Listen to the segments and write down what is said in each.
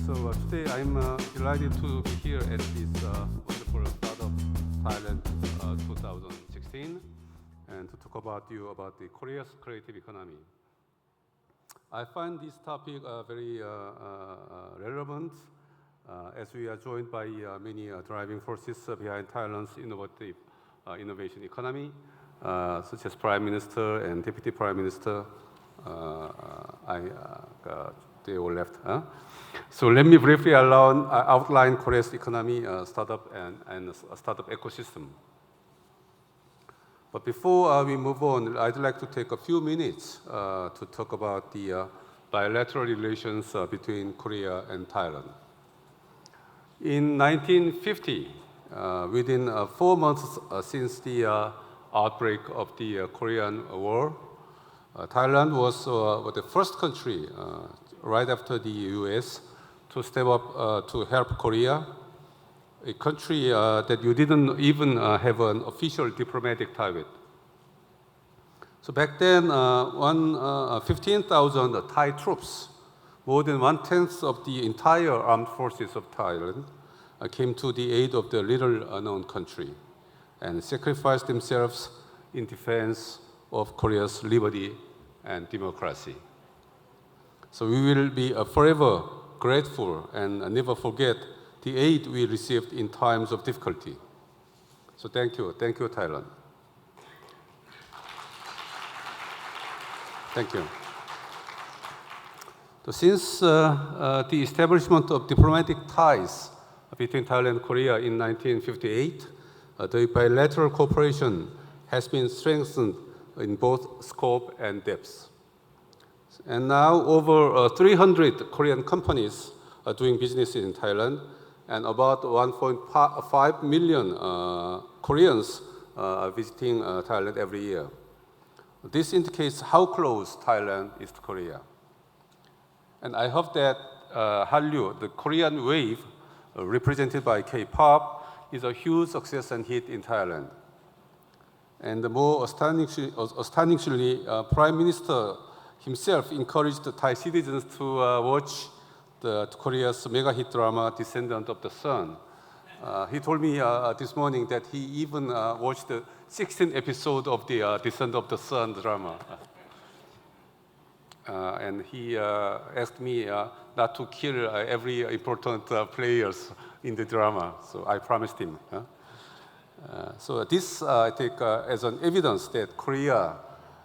Today I'm delighted to be here at this wonderful Startup Thailand 2016 and to talk about the Korea's creative economy. I find this topic very relevant as we are joined by many driving forces behind Thailand's innovation economy, such as Prime Minister and Deputy Prime Minister. They all left. So let me briefly outline Korea's economy, startup, and startup ecosystem. But before we move on, I'd like to take a few minutes to talk about the bilateral relations between Korea and Thailand. In 1950, within 4 months since the outbreak of the Korean War, Thailand was the first country right after the US to step up to help Korea, a country that you didn't even have an official diplomatic tie with. So back then, 15,000 Thai troops, more than 1/10 of the entire armed forces of Thailand, came to the aid of the little-known country and sacrificed themselves in defense of Korea's liberty and democracy. So we will be forever grateful and never forget the aid we received in times of difficulty. So thank you, Thailand. Thank you. So since the establishment of diplomatic ties between Thailand and Korea in 1958, the bilateral cooperation has been strengthened in both scope and depth. And now over 300 Korean companies are doing business in Thailand, and about 1.5 million Koreans are visiting Thailand every year. This indicates how close Thailand is to Korea. And I hope that Hallyu, the Korean wave represented by K-pop, is a huge success and hit in Thailand. And more astonishingly, Prime Minister himself encouraged Thai citizens to watch Korea's mega hit drama, Descendant of the Sun. He told me this morning that he even watched the 16th episode of the Descent of the Sun drama. And he asked me not to kill every important players in the drama, so I promised him. So this I take as an evidence that Korea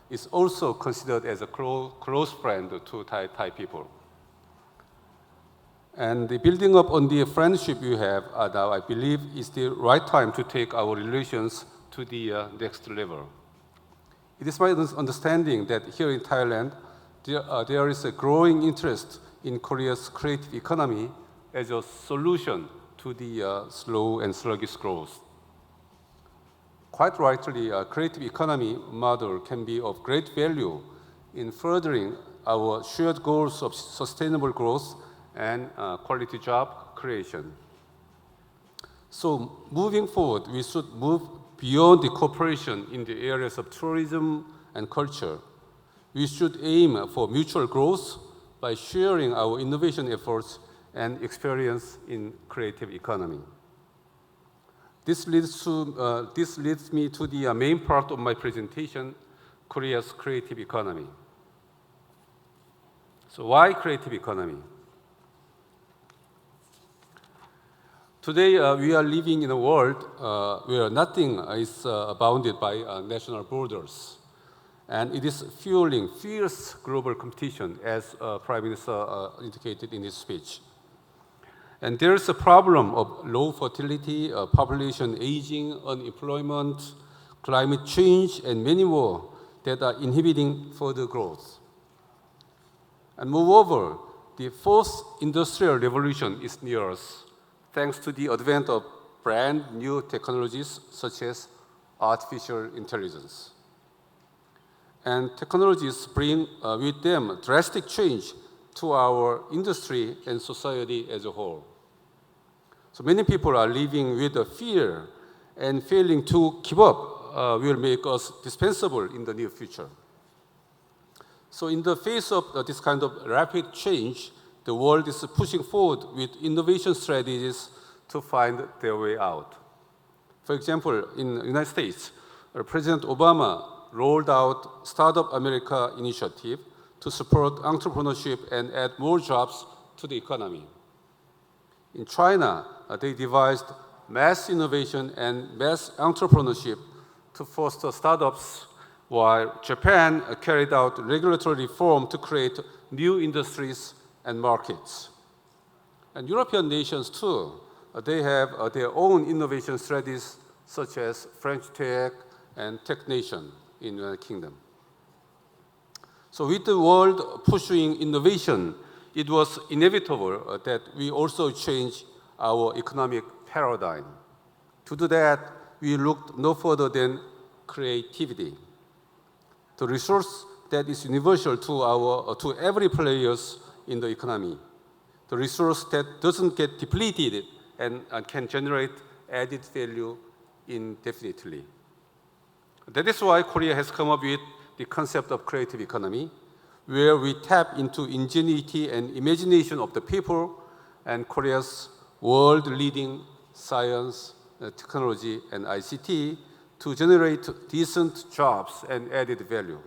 is also considered as a close friend to Thai people. And the building up on the friendship you have now, I believe, is the right time to take our relations to the next level. It is my understanding that here in Thailand, there is a growing interest in Korea's creative economy as a solution to the slow and sluggish growth. Quite rightly, a creative economy model can be of great value in furthering our shared goals of sustainable growth and quality job creation. So moving forward, we should move beyond the cooperation in the areas of tourism and culture. We should aim for mutual growth by sharing our innovation efforts and experience in creative economy. This leads me to the main part of my presentation, Korea's creative economy. So why creative economy? Today, we are living in a world where nothing is bounded by national borders. And it is fueling fierce global competition, as Prime Minister indicated in his speech. And there is a problem of low fertility, population aging, unemployment, climate change, and many more that are inhibiting further growth. And moreover, the fourth industrial revolution is near us, thanks to the advent of brand new technologies such as artificial intelligence. And technologies bring with them drastic change to our industry and society as a whole. So many people are living with a fear, and failing to keep up will make us dispensable in the near future. So in the face of this kind of rapid change, the world is pushing forward with innovation strategies to find their way out. For example, in the United States, President Obama rolled out Startup America initiative to support entrepreneurship and add more jobs to the economy. In China, they devised mass innovation and mass entrepreneurship to foster startups, while Japan carried out regulatory reform to create new industries and markets. And European nations too, they have their own innovation strategies such as French Tech and Tech Nation in the United Kingdom. So with the world pursuing innovation, it was inevitable that we also change our economic paradigm. To do that, we looked no further than creativity, the resource that is universal to every players in the economy, the resource that doesn't get depleted and can generate added value indefinitely. That is why Korea has come up with the concept of creative economy, where we tap into ingenuity and imagination of the people and Korea's world-leading science, technology, and ICT to generate decent jobs and added value.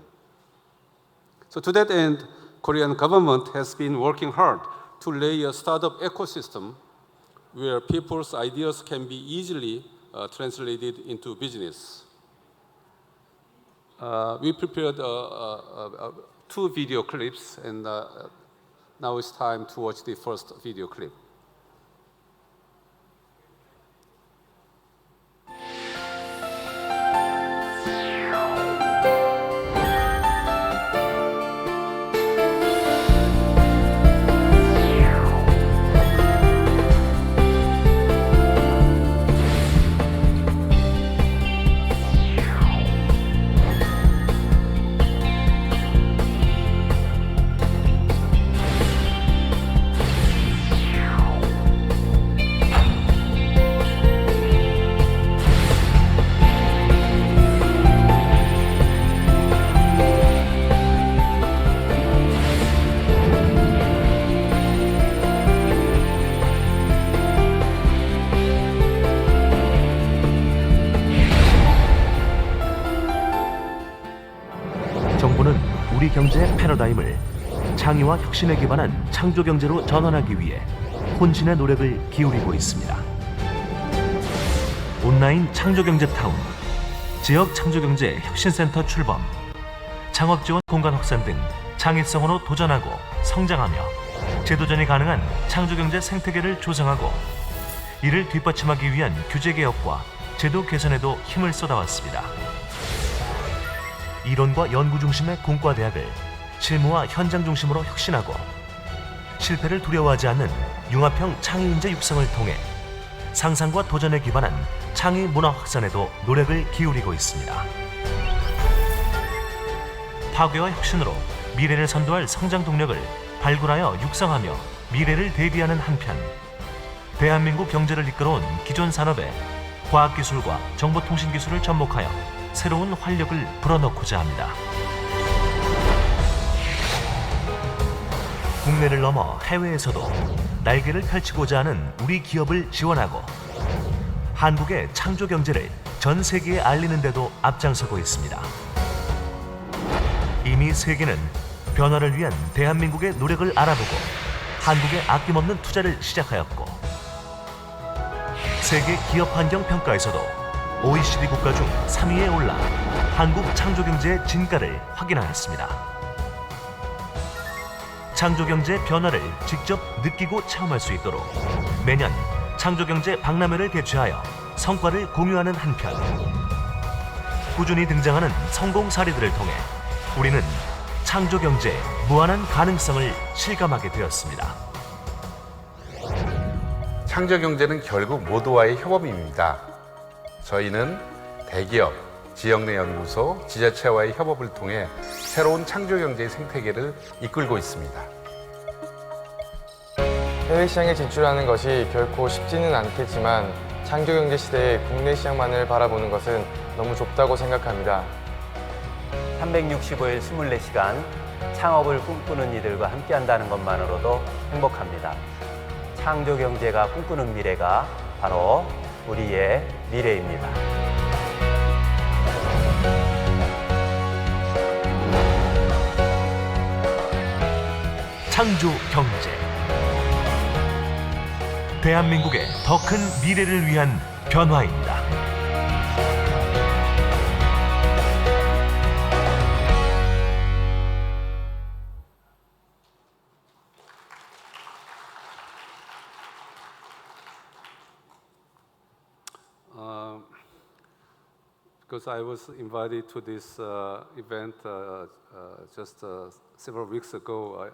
So to that end, Korean government has been working hard to lay a startup ecosystem where people's ideas can be easily translated into business. We prepared 2 video clips, and now it's time to watch the first video clip. 정부는 우리 경제의 패러다임을 창의와 혁신에 기반한 창조 경제로 전환하기 위해 혼신의 노력을 기울이고 있습니다. 온라인 창조경제 타운, 지역 창조경제 혁신센터 출범, 창업지원 공간 확산 등 창의성으로 도전하고 성장하며 재도전이 가능한 창조경제 생태계를 조성하고 이를 뒷받침하기 위한 규제 개혁과 제도 개선에도 힘을 쏟아왔습니다. 이론과 연구 중심의 공과대학을 실무와 현장 중심으로 혁신하고 실패를 두려워하지 않는 융합형 창의인재 육성을 통해 상상과 도전에 기반한 창의 문화 확산에도 노력을 기울이고 있습니다. 파괴와 혁신으로 미래를 선도할 성장 동력을 발굴하여 육성하며 미래를 대비하는 한편 대한민국 경제를 이끌어온 기존 산업에 과학기술과 정보통신기술을 접목하여 새로운 활력을 불어넣고자 합니다. 국내를 넘어 해외에서도 날개를 펼치고자 하는 우리 기업을 지원하고 한국의 창조 경제를 전 세계에 알리는 데도 앞장서고 있습니다. 이미 세계는 변화를 위한 대한민국의 노력을 알아보고 한국에 아낌없는 투자를 시작하였고 세계 기업 환경 평가에서도 OECD 국가 중 3위에 올라 한국 창조경제의 진가를 확인하였습니다. 창조경제의 변화를 직접 느끼고 체험할 수 있도록 매년 창조경제 박람회를 개최하여 성과를 공유하는 한편 꾸준히 등장하는 성공 사례들을 통해 우리는 창조경제의 무한한 가능성을 실감하게 되었습니다. 창조경제는 결국 모두와의 협업입니다. 저희는 대기업, 지역 내 연구소, 지자체와의 협업을 통해 새로운 창조경제 생태계를 이끌고 있습니다. 해외 시장에 진출하는 것이 결코 쉽지는 않겠지만 창조경제 시대에 국내 시장만을 바라보는 것은 너무 좁다고 생각합니다. 365일 24시간 창업을 꿈꾸는 이들과 함께한다는 것만으로도 행복합니다. 창조 경제가 꿈꾸는 미래가 바로 우리의 미래입니다. 창조 경제. 대한민국의 더 큰 미래를 위한 변화입니다. Because I was invited to this event just several weeks ago,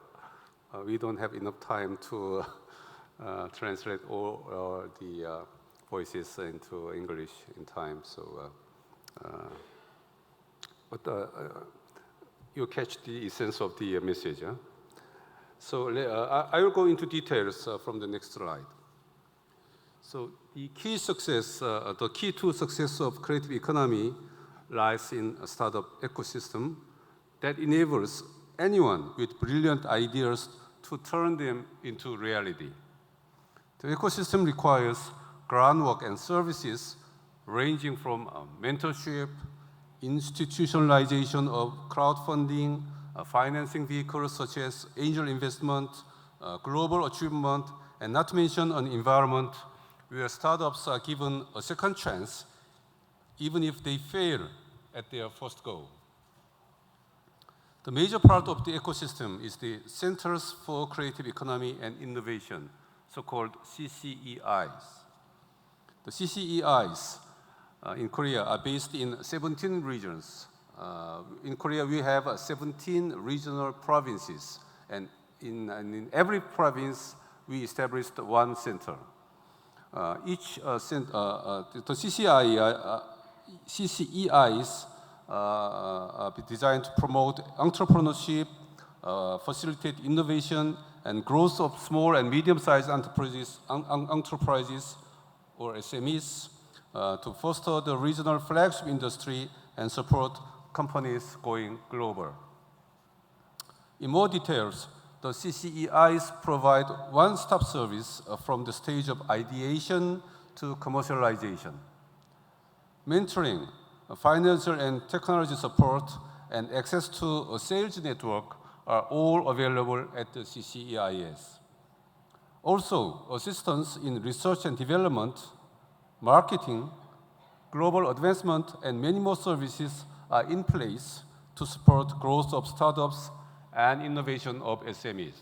we don't have enough time to translate all the voices into English in time. So, but you catch the essence of the message. Huh? So I will go into details from the next slide. So the key to success of creative economy lies in a startup ecosystem that enables anyone with brilliant ideas to turn them into reality. The ecosystem requires groundwork and services ranging from mentorship, institutionalization of crowdfunding, financing vehicles such as angel investment, global achievement, and not to mention an environment where startups are given a second chance even if they fail at their first go. The major part of the ecosystem is the Centers for Creative Economy and Innovation, so-called CCEIs. The CCEIs in Korea are based in 17 regions. In Korea, we have 17 regional provinces, and in every province, we established one center. The CCEIs are designed to promote entrepreneurship, facilitate innovation, and growth of small and medium-sized enterprises or SMEs, to foster the regional flagship industry and support companies going global. In more details, the CCEIs provide one-stop service from the stage of ideation to commercialization. Mentoring, financial and technology support, and access to a sales network are all available at the CCEIs. Also, assistance in research and development, marketing, global advancement, and many more services are in place to support growth of startups and innovation of SMEs.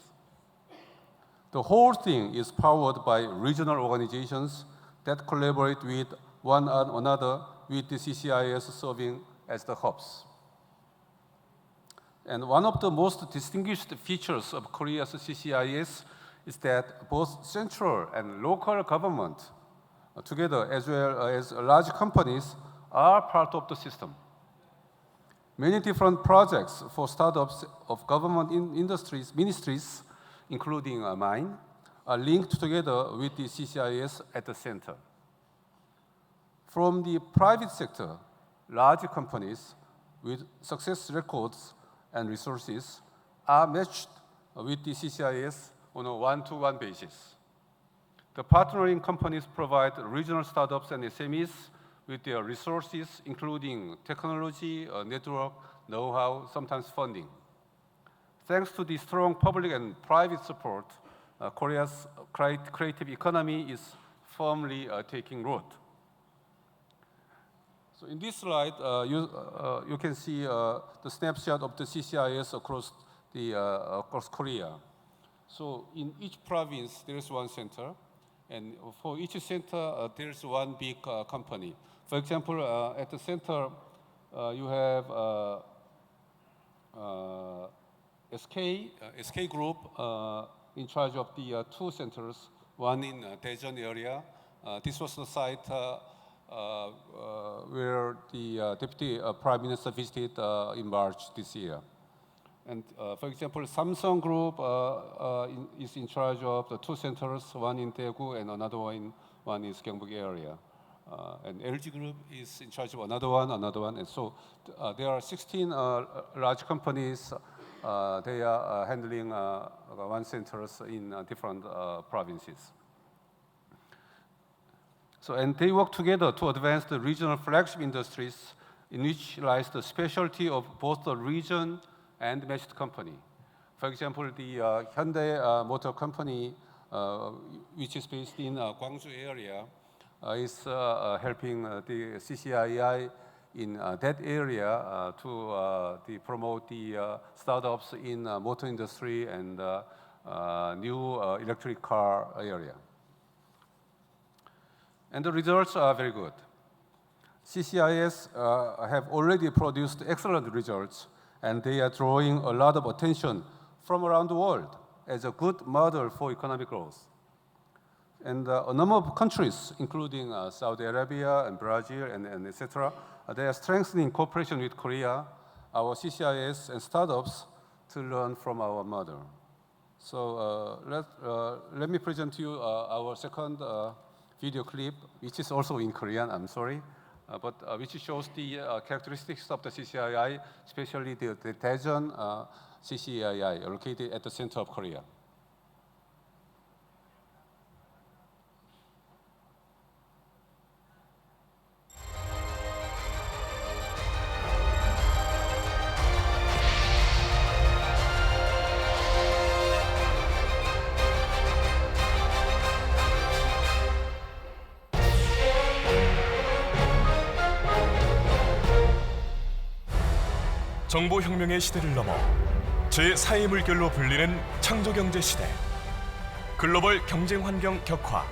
The whole thing is powered by regional organizations that collaborate with one another, with the CCIS serving as the hubs. And one of the most distinguished features of Korea's CCIS is that both central and local government, together as well as large companies, are part of the system. Many different projects for startups of government ministries, including mine, are linked together with the CCIS at the center. From the private sector, large companies with success records and resources are matched with the CCIS on a one-to-one basis. The partnering companies provide regional startups and SMEs with their resources, including technology, network, know-how, sometimes funding. Thanks to the strong public and private support, Korea's creative economy is firmly taking root. So in this slide, you can see the snapshot of the CCIS across Korea. So in each province, there is one center, and for each center, there is one big company. For example, at the center, you have SK Group in charge of the two centers, one in Daejeon area. This was the site where the Deputy Prime Minister visited in March this year. And for example, Samsung Group is in charge of the two centers, one in Daegu and another one in Gyeongbuk area. And LG Group is in charge of another one, and so there are 16 large companies they are handling one centers in different provinces. So, and they work together to advance the regional flagship industries in which lies the specialty of both the region and matched company. For example, the Hyundai Motor Company, which is based in Gwangju area, is helping the CCII in that area to promote the startups in motor industry and new electric car area. And the results are very good. CCIS have already produced excellent results, and they are drawing a lot of attention from around the world as a good model for economic growth. And a number of countries, including Saudi Arabia and Brazil and etc., they are strengthening cooperation with Korea, our CCIS and startups to learn from our model. So let me present to you our second video clip, which is also in Korean, I'm sorry, but which shows the characteristics of the CCII, especially the Daejeon CCII, located at the center of Korea. 정보혁명의 시대를 넘어 제4의 물결로 불리는 창조경제 시대. 글로벌 경쟁 환경 격화,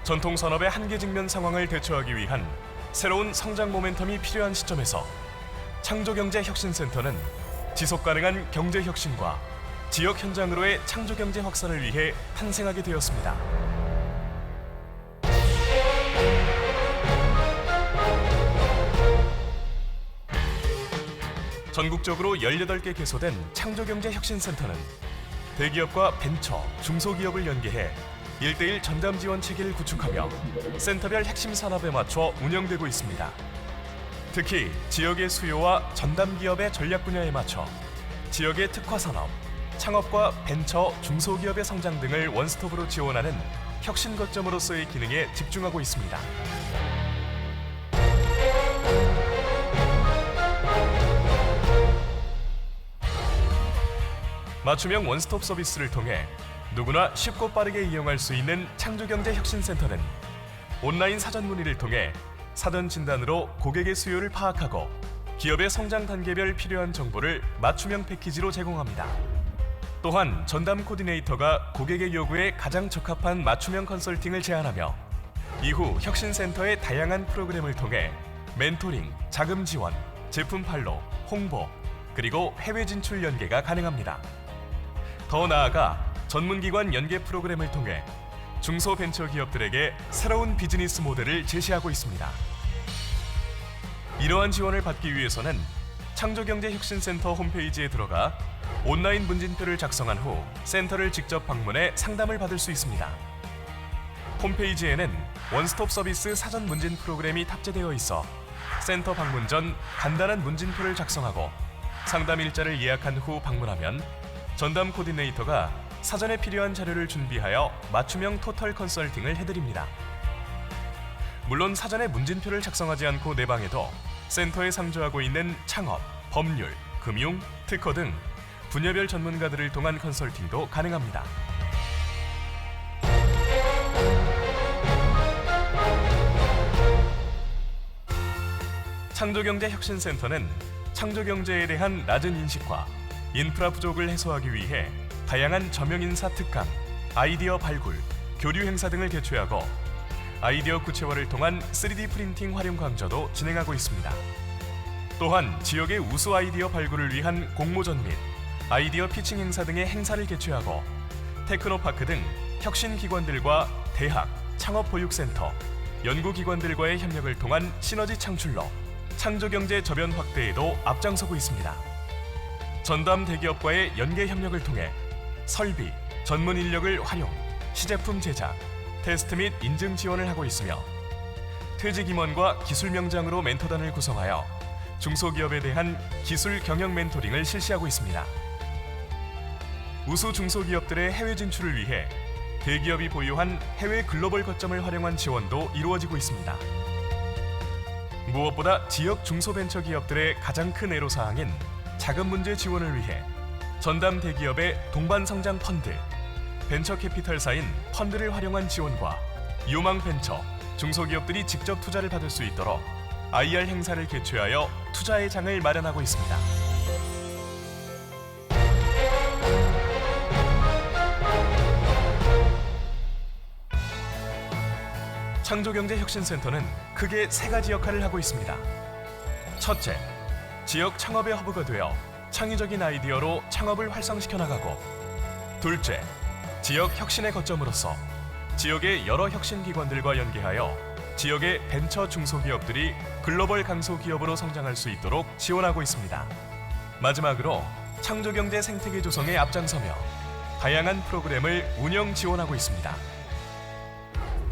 전통 산업의 한계 직면 상황을 대처하기 위한 새로운 성장 모멘텀이 필요한 시점에서 창조경제 혁신센터는 지속가능한 경제 혁신과 지역 현장으로의 창조경제 확산을 위해 탄생하게 되었습니다. 전국적으로 18개 개소된 창조경제혁신센터는 대기업과 벤처, 중소기업을 연계해 1:1 전담 지원 체계를 구축하며 센터별 핵심 산업에 맞춰 운영되고 있습니다. 특히 지역의 수요와 전담 기업의 전략 분야에 맞춰 지역의 특화 산업, 창업과 벤처, 중소기업의 성장 등을 원스톱으로 지원하는 혁신 거점으로서의 기능에 집중하고 있습니다. 맞춤형 원스톱 서비스를 통해 누구나 쉽고 빠르게 이용할 수 있는 창조경제혁신센터는 온라인 사전 문의를 통해 사전 진단으로 고객의 수요를 파악하고 기업의 성장 단계별 필요한 정보를 맞춤형 패키지로 제공합니다. 또한 전담 코디네이터가 고객의 요구에 가장 적합한 맞춤형 컨설팅을 제안하며 이후 혁신센터의 다양한 프로그램을 통해 멘토링, 자금 지원, 제품 판로, 홍보, 그리고 해외 진출 연계가 가능합니다. 더 나아가 전문기관 연계 프로그램을 통해 중소벤처기업들에게 새로운 비즈니스 모델을 제시하고 있습니다. 이러한 지원을 받기 위해서는 창조경제혁신센터 홈페이지에 들어가 온라인 문진표를 작성한 후 센터를 직접 방문해 상담을 받을 수 있습니다. 홈페이지에는 원스톱 서비스 사전 문진 프로그램이 탑재되어 있어 센터 방문 전 간단한 문진표를 작성하고 상담 일자를 예약한 후 방문하면 전담 코디네이터가 사전에 필요한 자료를 준비하여 맞춤형 토털 컨설팅을 해드립니다. 물론 사전에 문진표를 작성하지 않고 내방해도 센터에 상주하고 있는 창업, 법률, 금융, 특허 등 분야별 전문가들을 통한 컨설팅도 가능합니다. 창조경제혁신센터는 창조경제에 대한 낮은 인식과 인프라 부족을 해소하기 위해 다양한 저명인사 특강, 아이디어 발굴, 교류 행사 등을 개최하고 아이디어 구체화를 통한 3D 프린팅 활용 강좌도 진행하고 있습니다. 또한 지역의 우수 아이디어 발굴을 위한 공모전 및 아이디어 피칭 행사 등의 행사를 개최하고 테크노파크 등 혁신기관들과 대학, 창업보육센터, 연구기관들과의 협력을 통한 시너지 창출로 창조경제 저변 확대에도 앞장서고 있습니다. 전담 대기업과의 연계 협력을 통해 설비, 전문 인력을 활용, 시제품 제작, 테스트 및 인증 지원을 하고 있으며 퇴직 임원과 기술 명장으로 멘토단을 구성하여 중소기업에 대한 기술 경영 멘토링을 실시하고 있습니다. 우수 중소기업들의 해외 진출을 위해 대기업이 보유한 해외 글로벌 거점을 활용한 지원도 이루어지고 있습니다. 무엇보다 지역 중소벤처기업들의 가장 큰 애로사항인 자금 문제 지원을 위해 전담 대기업의 동반성장 펀드, 벤처캐피털사인 펀드를 활용한 지원과 유망벤처, 중소기업들이 직접 투자를 받을 수 있도록 IR 행사를 개최하여 투자의 장을 마련하고 있습니다. 창조경제혁신센터는 크게 세 가지 역할을 하고 있습니다. 첫째, 지역 창업의 허브가 되어 창의적인 아이디어로 창업을 활성시켜 나가고, 둘째, 지역 혁신의 거점으로서 지역의 여러 혁신기관들과 연계하여 지역의 벤처 중소기업들이 글로벌 강소기업으로 성장할 수 있도록 지원하고 있습니다. 마지막으로 창조경제 생태계 조성에 앞장서며 다양한 프로그램을 운영 지원하고 있습니다.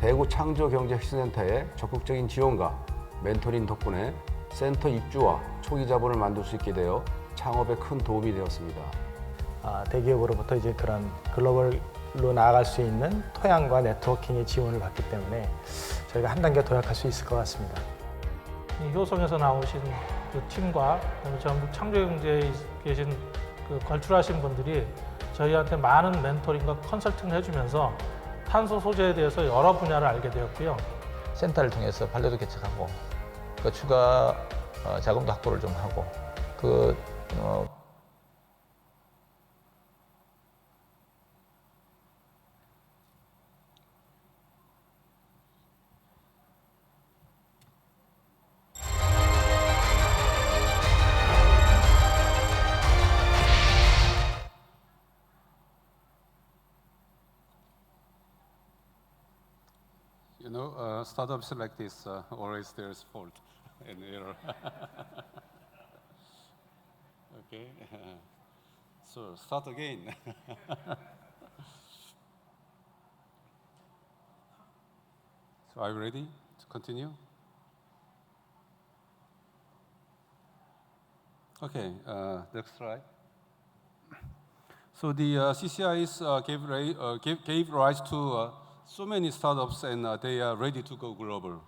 대구 창조경제혁신센터의 적극적인 지원과 멘토링 덕분에 센터 입주와 초기 자본을 만들 수 있게 되어 창업에 큰 도움이 되었습니다. 대기업으로부터 이제 그런 글로벌로 나아갈 수 있는 토양과 네트워킹의 지원을 받기 때문에 저희가 한 단계 도약할 수 있을 것 같습니다. 이 효성에서 나오신 그 팀과 전북 창조경제에 계신 그 걸출하신 분들이 저희한테 많은 멘토링과 컨설팅을 해주면서 탄소 소재에 대해서 여러 분야를 알게 되었고요. 센터를 통해서 판례도 개척하고 그 추가 자금도 확보를 좀 하고 You know, startups like this, always there's fault and error. Okay, so start again. So are you ready to continue? Okay, next slide. So the CCIs gave rise to so many startups, and they are ready to go global.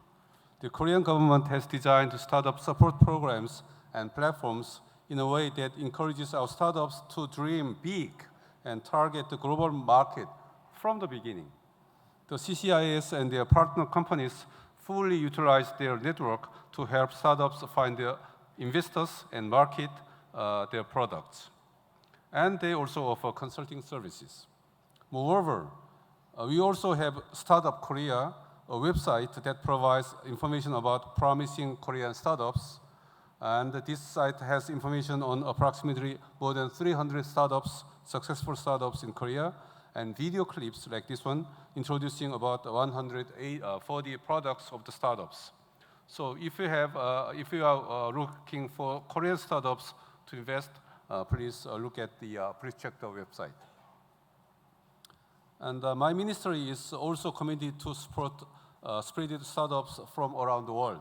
The Korean government has designed startup support programs and platforms in a way that encourages our startups to dream big and target the global market from the beginning. The CCIS and their partner companies fully utilize their network to help startups find their investors and market their products. And they also offer consulting services. Moreover, we also have Startup Korea, a website that provides information about promising Korean startups. And this site has information on approximately more than 300 startups, successful startups in Korea, and video clips like this one, introducing about 140 products of the startups. So if you are looking for Korean startups to invest, please look at please check the website. And my ministry is also committed to support spreading startups from around the world.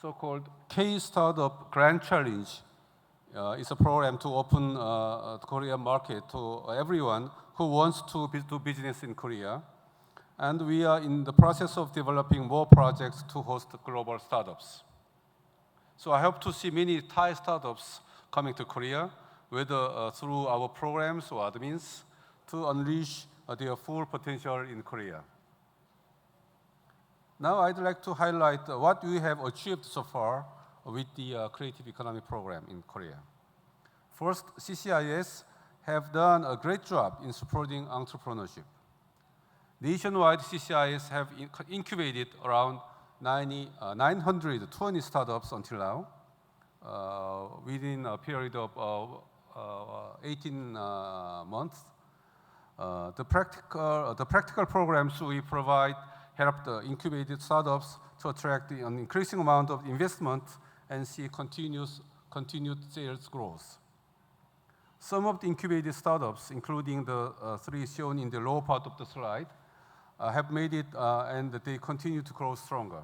So-called K-Startup Grand Challenge is a program to open the Korean market to everyone who wants to do business in Korea. And we are in the process of developing more projects to host global startups. So I hope to see many Thai startups coming to Korea, whether through our programs or other means, to unleash their full potential in Korea. Now I'd like to highlight what we have achieved so far with the Creative Economy Program in Korea. First, CCIS have done a great job in supporting entrepreneurship. Nationwide, CCIS have incubated around 920 startups until now, within a period of 18 months. The practical programs we provide help the incubated startups to attract an increasing amount of investment and see continued sales growth. Some of the incubated startups, including the three shown in the lower part of the slide, have made it and they continue to grow stronger.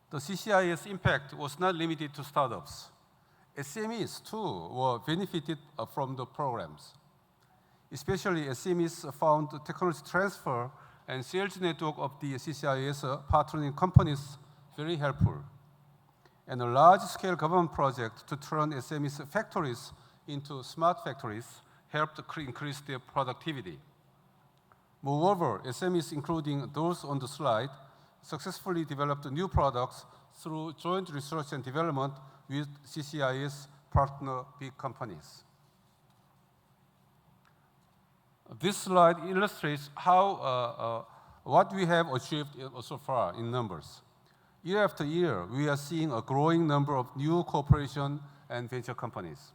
The CCIS impact was not limited to startups. SMEs too were benefited from the programs. Especially SMEs found the technology transfer and sales network of the CCIS partnering companies very helpful. And a large-scale government project to turn SMEs factories into smart factories helped increase their productivity. Moreover, SMEs, including those on the slide, successfully developed new products through joint research and development with CCIS partner big companies. This slide illustrates how what we have achieved so far in numbers. Year after year, we are seeing a growing number of new cooperation and venture companies.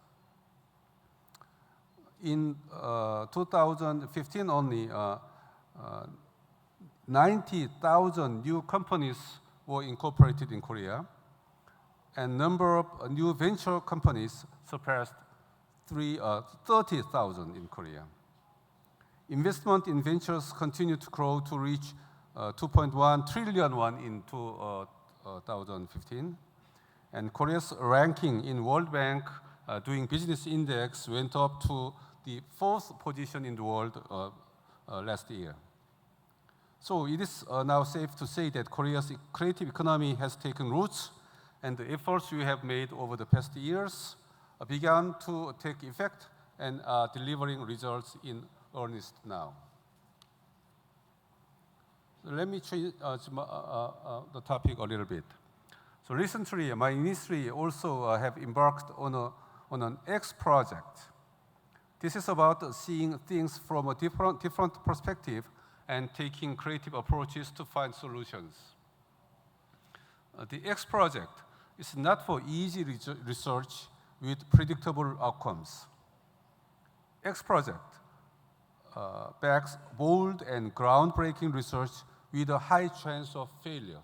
In 2015 only, 90,000 new companies were incorporated in Korea, and number of new venture companies surpassed 30,000 in Korea. Investment in ventures continue to grow to reach 2.1 trillion won in 2015. And Korea's ranking in World Bank Doing Business Index went up to the 4th position in the world last year. So it is now safe to say that Korea's creative economy has taken roots, and the efforts we have made over the past years began to take effect and are delivering results in earnest now. So let me change the topic a little bit. So recently, my ministry also have embarked on an X project. This is about seeing things from a different perspective and taking creative approaches to find solutions. The X project is not for easy research with predictable outcomes. X project backs bold and groundbreaking research with a high chance of failure.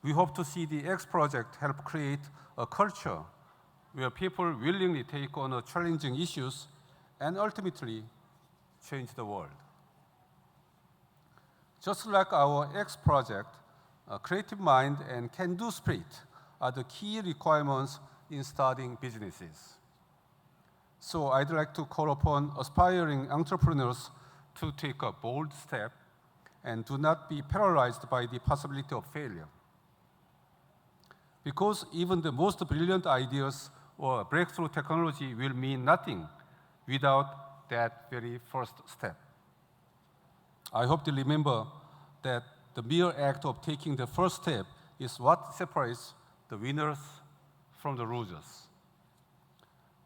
We hope to see the X project help create a culture where people willingly take on challenging issues and ultimately change the world. Just like our X project, a creative mind and can-do spirit are the key requirements in starting businesses. So I'd like to call upon aspiring entrepreneurs to take a bold step and do not be paralyzed by the possibility of failure. Because even the most brilliant ideas or breakthrough technology will mean nothing without that very first step. I hope to remember that the mere act of taking the first step is what separates the winners from the losers.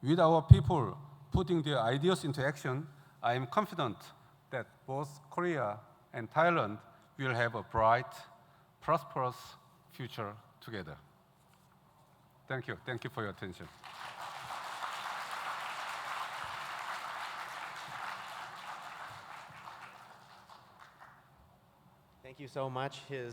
With our people putting their ideas into action, I am confident that both Korea and Thailand will have a bright, prosperous future together. Thank you. Thank you for your attention. Thank you so much.